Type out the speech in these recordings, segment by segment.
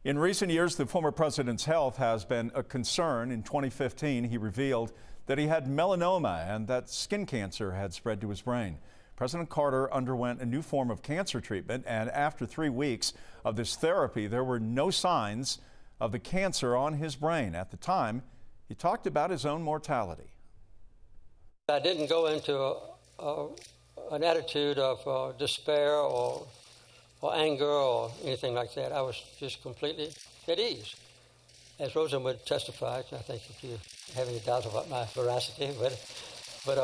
In recent years, the former president's health has been a concern. In 2015, he revealed that he had melanoma and that skin cancer had spread to his brain. President Carter underwent a new form of cancer treatment, and after 3 weeks of this therapy, there were no signs of the cancer on his brain. At the time, he talked about his own mortality. I didn't go into an attitude of despair or anger or anything like that. I was just completely at ease. As Rosa would testify, I think if you have any doubts about my veracity, but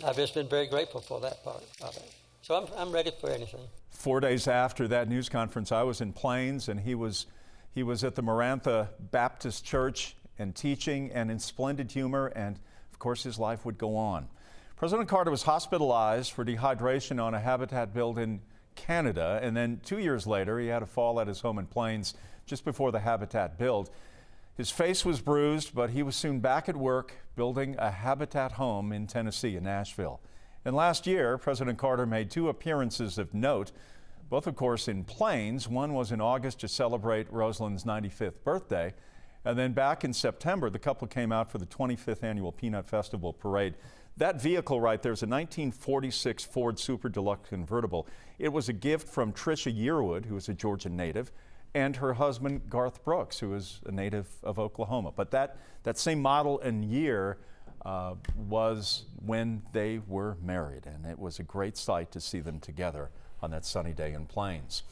I've just been very grateful for that part of it. So I'm ready for anything. 4 days after that news conference, I was in Plains, and he was at the Marantha Baptist Church and teaching and in splendid humor, and of course his life would go on. President Carter was hospitalized for dehydration on a habitat build in Canada, and then 2 years later he had a fall at his home in Plains just before the habitat build. His face was bruised, but he was soon back at work building a habitat home in Tennessee, in Nashville. And last year, President Carter made 2 appearances of note, both of course in Plains. One was in August to celebrate Rosalind's 95th birthday, and then back in September, the couple came out for the 25th annual Peanut Festival Parade. That vehicle right there is a 1946 Ford Super Deluxe convertible. It was a gift from Tricia Yearwood, who is a Georgia native, and her husband, Garth Brooks, who is a native of Oklahoma. But that same model and year was when they were married, and it was a great sight to see them together on that sunny day in Plains.